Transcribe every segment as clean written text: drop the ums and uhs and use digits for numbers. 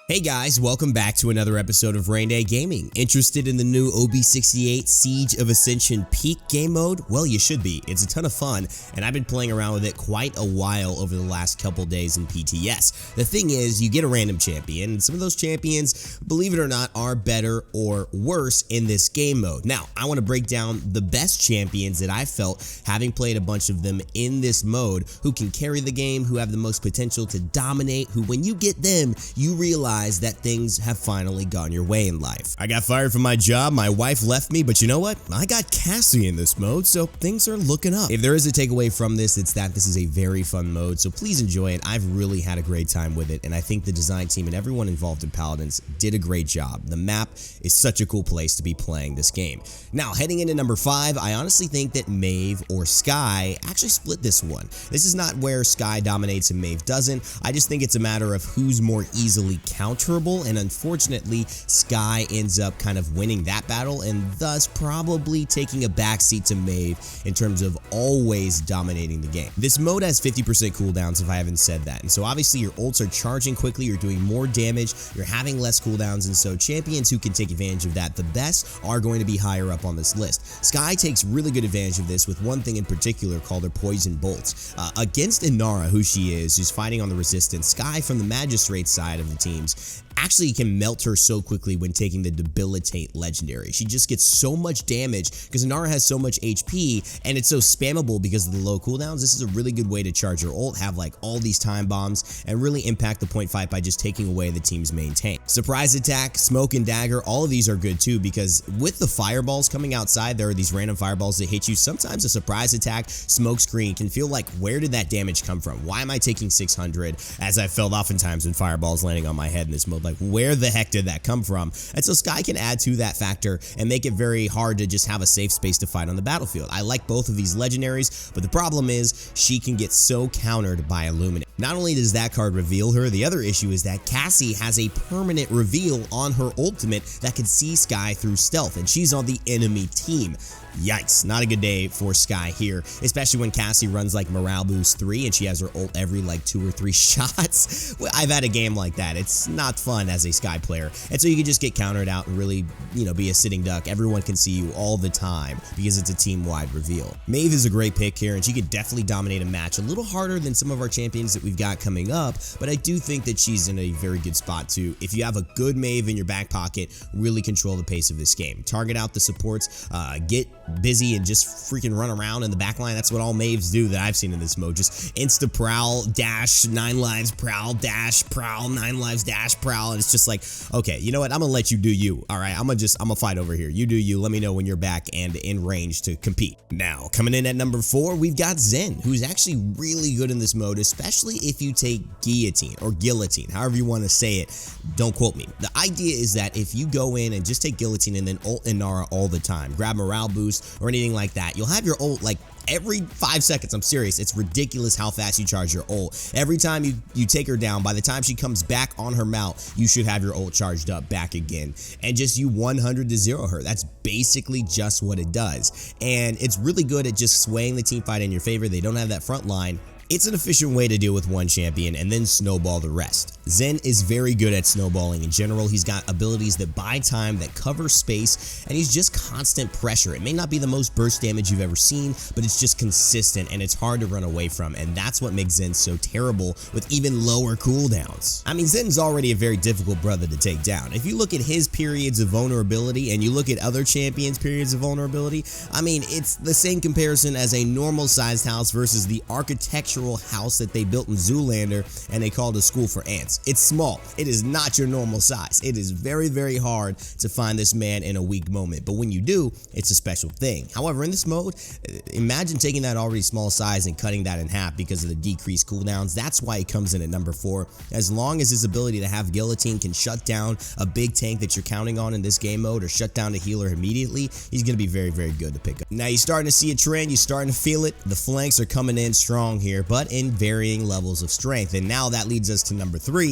Hey guys, welcome back to another episode of Raynday Gaming. Interested in the new OB68 Siege of Ascension Peak game mode? Well, you should be. It's a ton of fun, and I've been playing around with it quite a while over the last couple days in PTS. The thing is, you get a random champion, and some of those champions, believe it or not, are better or worse in this game mode. Now, I want to break down the best champions that I felt, having played a bunch of them in this mode, who can carry the game, who have the most potential to dominate, who when you get them, you realize that things have finally gone your way in life. I got fired from my job, my wife left me, but you know what? I got Cassie in this mode, so things are looking up. If there is a takeaway from this, it's that this is a very fun mode, so please enjoy it. I've really had a great time with it, and I think the design team and everyone involved in Paladins did a great job. The map is such a cool place to be playing this game. Now, heading into number 5, I honestly think that Maeve or Skye actually split this one. This is not where Skye dominates and Maeve doesn't. I just think it's a matter of who's more easily counterable, and unfortunately Skye ends up kind of winning that battle and thus probably taking a backseat to Maeve in terms of always dominating the game. This mode has 50% cooldowns if I haven't said that, and so obviously your ults are charging quickly, you're doing more damage, you're having less cooldowns, and so champions who can take advantage of that the best are going to be higher up on this list. Skye takes really good advantage of this with one thing in particular called her poison bolts. Against Inara, who she is, who's fighting on the resistance, Skye from the magistrate side of the teams actually can melt her so quickly when taking the debilitate legendary. She just gets so much damage because Inara has so much HP and it's so spammable because of the low cooldowns. This is a really good way to charge your ult, have like all these time bombs, and really impact the point fight by just taking away the team's main tank. Surprise attack, smoke and dagger, all of these are good too because with the fireballs coming outside, there are these random fireballs that hit you. Sometimes a surprise attack, smoke screen can feel like, where did that damage come from? Why am I taking 600? As I felt oftentimes when fireballs landing on my head in this mode, like where the heck did that come from? And so Skye can add to that factor and make it very hard to just have a safe space to fight on the battlefield. I like both of these legendaries, but the problem is she can get so countered by Illuminate. Not only does that card reveal her, the other issue is that Cassie has a permanent reveal on her ultimate that can see Skye through stealth, and she's on the enemy team. Yikes, not a good day for Skye here, especially when Cassie runs like morale boost 3 and she has her ult every like 2 or 3 shots. Well, I've had a game like that. It's not fun as a Skye player, and so you can just get countered out and really, be a sitting duck. Everyone can see you all the time because it's a team-wide reveal. Maeve is a great pick here, and she could definitely dominate a match. A little harder than some of our champions that we've got coming up, but I do think that she's in a very good spot too. If you have a good Maeve in your back pocket, really control the pace of this game. Target out the supports, get busy and just freaking run around in the back line. That's what all Maeves do that I've seen in this mode. Just insta prowl, dash, 9 lives, prowl, dash, prowl, 9 lives, dash, prowl, and it's just like, okay, you know what? I'm gonna let you do you. All right, I'm gonna fight over here. You do you. Let me know when you're back and in range to compete. Now, coming in at number 4, we've got Zen, who's actually really good in this mode, especially if you take guillotine or guillotine, however you want to say it. Don't quote me. The idea is that if you go in and just take guillotine and then ult Inara all the time, grab morale boost or anything like that, you'll have your ult like every 5 seconds. I'm serious. It's ridiculous how fast you charge your ult. Every time you take her down, by the time she comes back on her mount, you should have your ult charged up back again. And just you 100 to 0 her. That's basically just what it does. And it's really good at just swaying the team fight in your favor. They don't have that front line. It's an efficient way to deal with one champion and then snowball the rest. Zen is very good at snowballing in general. He's got abilities that buy time, that cover space, and he's just constant pressure. It may not be the most burst damage you've ever seen, but it's just consistent and it's hard to run away from, and that's what makes Zen so terrible with even lower cooldowns. I mean, Zen's already a very difficult brother to take down. If you look at his periods of vulnerability and you look at other champions' periods of vulnerability, I mean, it's the same comparison as a normal sized house versus the architectural house that they built in Zoolander and they called a school for ants. It's small. It is not your normal size. It is very, very hard to find this man in a weak moment, but when you do, it's a special thing. However, in this mode, imagine taking that already small size and cutting that in half because of the decreased cooldowns. That's why it comes in at number 4. As long as his ability to have guillotine can shut down a big tank that you're counting on in this game mode or shut down a healer immediately, he's going to be very, very good to pick up. Now, you're starting to see a trend. You're starting to feel it. The flanks are coming in strong here, but in varying levels of strength. And now that leads us to number 3,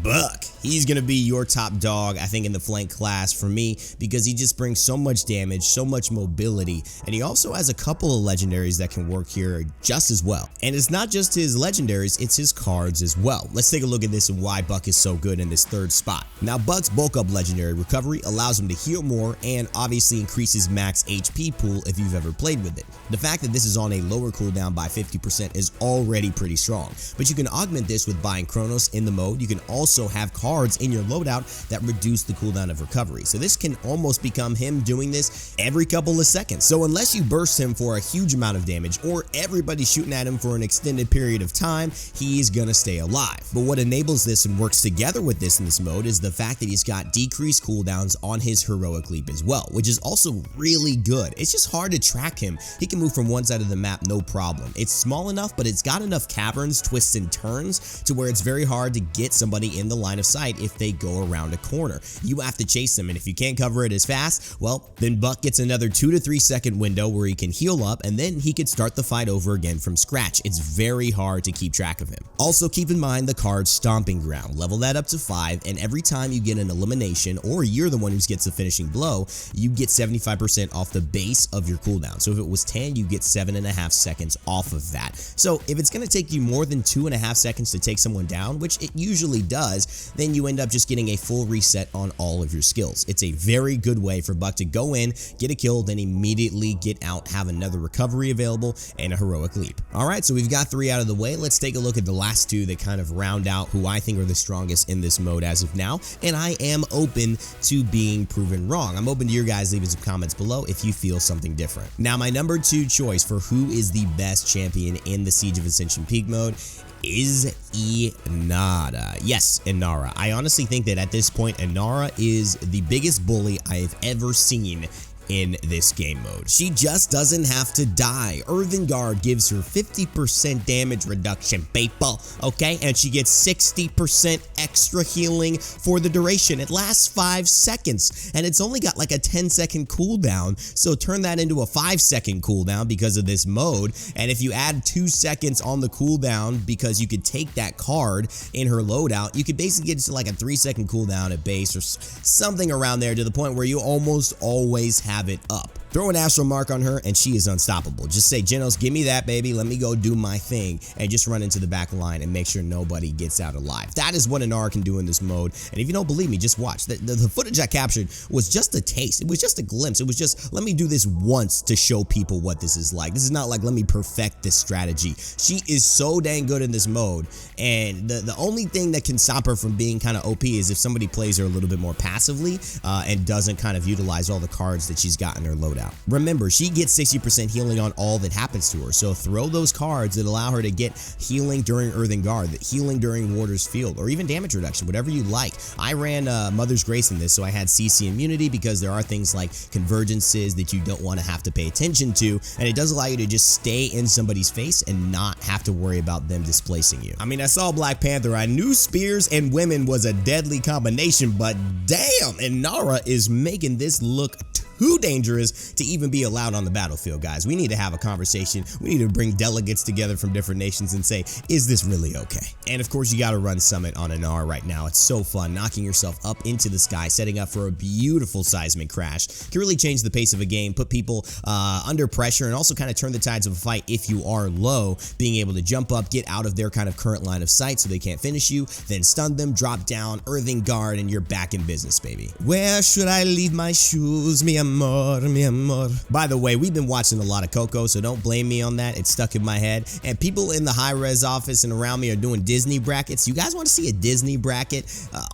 Buck. He's going to be your top dog, I think, in the flank class for me, because he just brings so much damage, so much mobility, and he also has a couple of legendaries that can work here just as well. And it's not just his legendaries, it's his cards as well. Let's take a look at this and why Buck is so good in this third spot. Now, Buck's bulk up legendary recovery allows him to heal more and obviously increases max HP pool if you've ever played with it. The fact that this is on a lower cooldown by 50% is already pretty strong, but you can augment this with buying Chronos in the mode. You can also have cards in your loadout that reduce the cooldown of recovery, so this can almost become him doing this every couple of seconds. So unless you burst him for a huge amount of damage or everybody's shooting at him for an extended period of time, he's gonna stay alive. But what enables this and works together with this in this mode is the fact that he's got decreased cooldowns on his heroic leap as well, which is also really good. It's just hard to track him. He can move from one side of the map no problem. It's small enough, but it's got enough caverns, twists, and turns to where it's very hard to get somebody in the line of sight if they go around a corner. You have to chase them, and if you can't cover it as fast, well, then Buck gets another 2 to 3 second window where he can heal up, and then he could start the fight over again from scratch. It's very hard to keep track of him. Also, keep in mind the card Stomping Ground. Level that up to 5, and every time you get an elimination, or you're the one who gets the finishing blow, you get 75% off the base of your cooldown. So if it was 10, you get 7.5 seconds off of that. So if it's going to take you more than 2.5 seconds to take someone down, which it usually does, then you end up just getting a full reset on all of your skills. It's a very good way for Buck to go in, get a kill, then immediately get out, have another recovery available, and a heroic leap. Alright, so we've got 3 out of the way. Let's take a look at the last 2 that kind of round out who I think are the strongest in this mode as of now, and I am open to being proven wrong. I'm open to your guys leaving some comments below if you feel something different. Now, my number 2 choice for who is the best champion in the Siege of Ascension Peak mode is Inara. Yes, Inara. I honestly think that at this point, Inara is the biggest bully I have ever seen in this game mode. She just doesn't have to die. Earthen Guard gives her 50% damage reduction, people, okay? And she gets 60% extra healing for the duration. It lasts 5 seconds, and it's only got like a 10-second cooldown, so turn that into a 5-second cooldown because of this mode, and if you add 2 seconds on the cooldown because you could take that card in her loadout, you could basically get to like a 3-second cooldown at base or something around there, to the point where you almost always have it up. Throw an astral mark on her and she is unstoppable. Just say, Genos, give me that, baby. Let me go do my thing, and just run into the back line and make sure nobody gets out alive. That is what Inara can do in this mode, and if you don't believe me, just watch. The footage I captured was just a taste. It was just a glimpse. It was just, let me do this once to show people what this is like. This is not like, let me perfect this strategy. She is so dang good in this mode, and the only thing that can stop her from being kind of OP is if somebody plays her a little bit more passively and doesn't kind of utilize all the cards that she's got in her loadout. Remember, she gets 60% healing on all that happens to her, so throw those cards that allow her to get healing during Earthen Guard, healing during Warder's Field, or even damage reduction, whatever you like. I ran Mother's Grace in this, so I had CC immunity, because there are things like convergences that you don't want to have to pay attention to, and it does allow you to just stay in somebody's face and not have to worry about them displacing you. I mean, I saw Black Panther, I knew spears and women was a deadly combination, but damn, Inara is making this look too dangerous to even be allowed on the battlefield, guys. We need to have a conversation. We need to bring delegates together from different nations and say, is this really okay? And of course, you got to run Summit on Inara right now. It's so fun, knocking yourself up into the sky, setting up for a beautiful seismic crash. Can really change the pace of a game, put people under pressure, and also kind of turn the tides of a fight if you are low, being able to jump up, get out of their kind of current line of sight so they can't finish you, then stun them, drop down, Earthen Guard, and you're back in business, baby. Where should I leave my shoes, mi amor, mi amor? By the way, we've been watching a lot of Coco, so don't blame me on that. It's stuck in my head, and people in the high-res office and around me are doing Disney brackets. You guys want to see a Disney bracket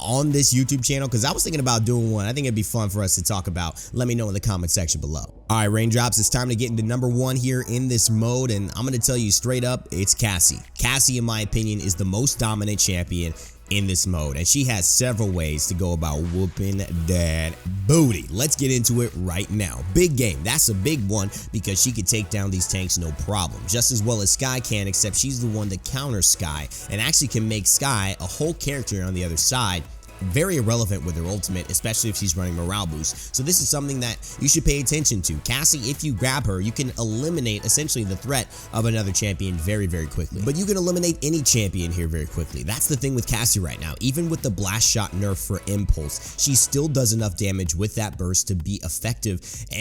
on this YouTube channel? Because I was thinking about doing one. I think it'd be fun for us to talk about. Let me know in the comment section below. Alright, Raindrops, it's time to get into number 1 here in this mode, and I'm going to tell you straight up, it's Cassie. Cassie, in my opinion, is the most dominant champion in this mode, and she has several ways to go about whooping that booty. Let's get into it right now. Big game, that's a big one, because she could take down these tanks no problem, just as well as Skye can, except she's the one that counters Skye and actually can make Skye a whole character on the other side very irrelevant with her ultimate, especially if she's running morale boost. So this is something that you should pay attention to. Cassie, if you grab her, you can eliminate essentially the threat of another champion very, very quickly. But you can eliminate any champion here very quickly. That's the thing with Cassie right now. Even with the blast shot nerf for impulse, she still does enough damage with that burst to be effective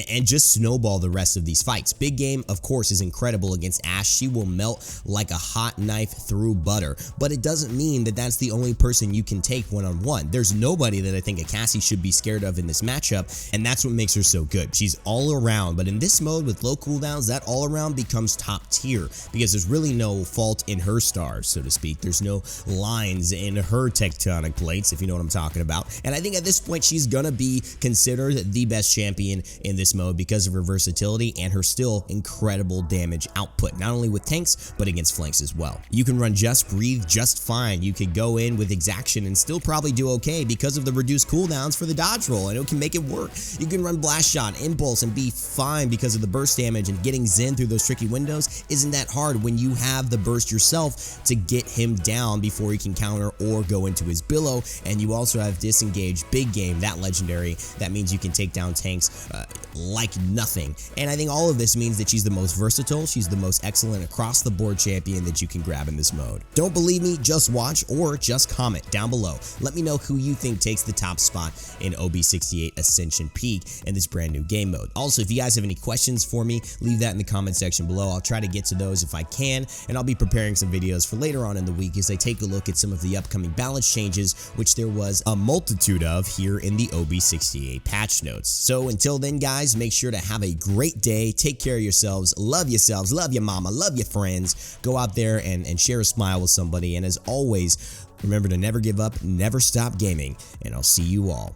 and just snowball the rest of these fights. Big Game, of course, is incredible against Ashe. She will melt like a hot knife through butter, but it doesn't mean that that's the only person you can take one-on-one. There's nobody that I think a Cassie should be scared of in this matchup, and that's what makes her so good. She's all around, but in this mode with low cooldowns, that all around becomes top tier because there's really no fault in her stars, so to speak. There's no lines in her tectonic plates, if you know what I'm talking about. And I think at this point, she's gonna be considered the best champion in this mode because of her versatility and her still incredible damage output, not only with tanks, but against flanks as well. You can run Just Breathe just fine. You could go in with Exaction and still probably do okay because of the reduced cooldowns for the dodge roll, and it can make it work. You can run Blast Shot, Impulse, and be fine because of the burst damage, and getting Zen through those tricky windows isn't that hard when you have the burst yourself to get him down before he can counter or go into his billow. And you also have Disengage, Big Game, that legendary. That means you can take down tanks like nothing. And I think all of this means that she's the most versatile, she's the most excellent across the board champion that you can grab in this mode. Don't believe me? Just watch or just comment down below. Let me know who you think takes the top spot in OB68 Ascension Peak in this brand new game mode. Also, if you guys have any questions for me, leave that in the comment section below. I'll try to get to those if I can, and I'll be preparing some videos for later on in the week as I take a look at some of the upcoming balance changes, which there was a multitude of here in the OB68 patch notes. So until then, guys, make sure to have a great day. Take care of yourselves, love your mama, love your friends. Go out there and share a smile with somebody. And as always, remember to never give up, never stop gaming, and I'll see you all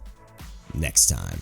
next time.